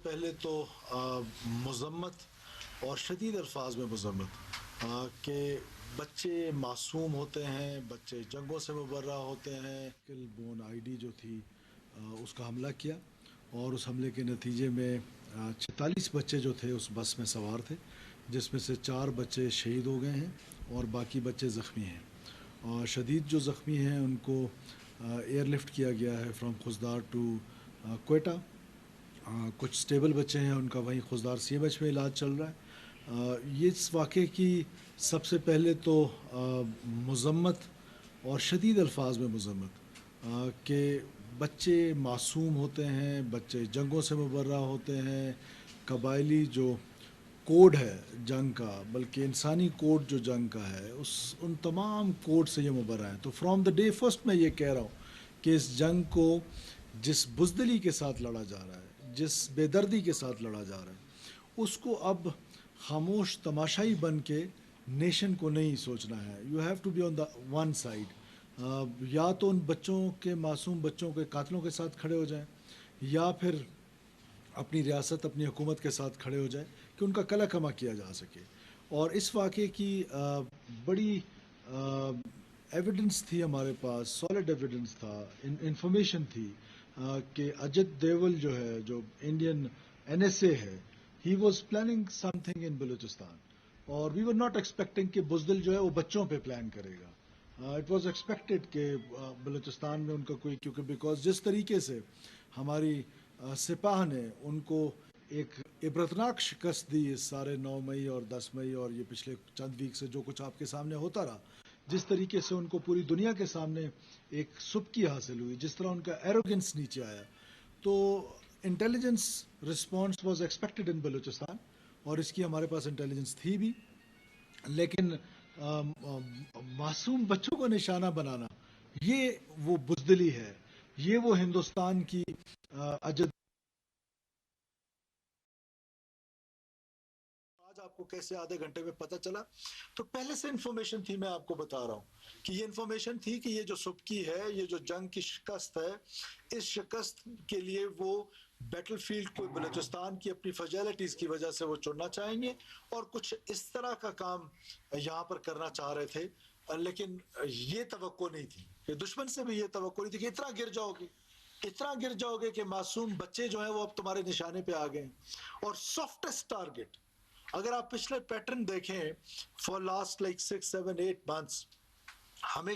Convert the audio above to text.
پہلے تو مذمت اور شدید الفاظ میں مذمت کہ بچے معصوم ہوتے ہیں، بچے جنگوں سے مبرہ ہوتے ہیں. بون آئی ڈی جو تھی اس کا حملہ کیا اور اس حملے کے نتیجے میں 46 بچے جو تھے اس بس میں سوار تھے، جس میں سے 4 بچے شہید ہو گئے ہیں اور باقی بچے زخمی ہیں. اور شدید جو زخمی ہیں ان کو ایئر لفٹ کیا گیا ہے فرام خضدار ٹو کوئٹہ. کچھ سٹیبل بچے ہیں ان کا وہیں خضدار سی ایم ایچ میں علاج چل رہا ہے. یہ اس واقعے کی سب سے پہلے تو مذمت اور شدید الفاظ میں مذمت کہ بچے معصوم ہوتے ہیں، بچے جنگوں سے مبرہ ہوتے ہیں. قبائلی جو کوڈ ہے جنگ کا، بلکہ انسانی کوڈ جو جنگ کا ہے، ان تمام کوڈ سے یہ مبرہ ہیں. تو فرام دا ڈے فرسٹ میں یہ کہہ رہا ہوں کہ اس جنگ کو جس بزدلی کے ساتھ لڑا جا رہا ہے، جس بے دردی کے ساتھ لڑا جا رہا ہے، اس کو اب خاموش تماشائی بن کے نیشن کو نہیں سوچنا ہے. You have to be on the one side. یا تو ان بچوں کے، معصوم بچوں کے قاتلوں کے ساتھ کھڑے ہو جائیں، یا پھر اپنی ریاست، اپنی حکومت کے ساتھ کھڑے ہو جائیں کہ ان کا کلا کما کیا جا سکے. اور اس واقعے کی بڑی ایویڈنس تھی ہمارے پاس، سالڈ ایویڈنس تھا، انفارمیشن تھی کہ اجت دیول جو ہے، جو انڈین NSA ہے، he was planning some thing in Balochistan. اور وی ور ناٹ ایکسپیکٹنگ کہ بزدل جو ہے وہ بچوں پہ پلان کرے گا. اٹ واز ایکسپیکٹڈ کہ بلوچستان میں ان کا کوئی، کیونکہ بیکاز جس طریقے سے ہماری سپاہ نے ان کو ایک عبرتناک شکست دی اس سارے 9 مئی اور 10 مئی اور یہ پچھلے چند ویک سے جو کچھ آپ کے سامنے ہوتا رہا، جس طریقے سے ان کو پوری دنیا کے سامنے ایک سبکی حاصل ہوئی، جس طرح ان کا ایروگنس نیچے آیا، تو intelligence response was expected in Balochistan. اور اس کی ہمارے پاس انٹیلیجنس تھی بھی. لیکن معصوم بچوں کو نشانہ بنانا، یہ وہ بزدلی ہے، یہ وہ ہندوستان کی اجد. آج آپ کو کیسے آدھے گھنٹے میں پتہ چلا؟ تو پہلے سے انفارمیشن تھی، میں آپ کو بتا رہا ہوں کہ یہ انفارمیشن تھی کہ یہ جو سبکی ہے، یہ جو جنگ کی شکست ہے، اس شکست کے لیے وہ بیٹل فیلڈ کو بلوچستان کی اپنی فجیلٹیز کی وجہ سے وہ چننا چاہیں گے اور کچھ اس طرح کا کام یہاں پر کرنا چاہ رہے تھے. لیکن یہ توقع نہیں تھی کہ دشمن سے بھی یہ توقع نہیں تھی کہ اتنا گر جاؤ گے، اتنا گر جاؤ گے کہ معصوم بچے جو ہیں وہ اب تمہارے نشانے پہ آ گئے. اور سافٹسٹ ٹارگٹ، اگر آپ پچھلے پیٹرن دیکھیں فار لاسٹ لائک 6 7 8 months، ہمیں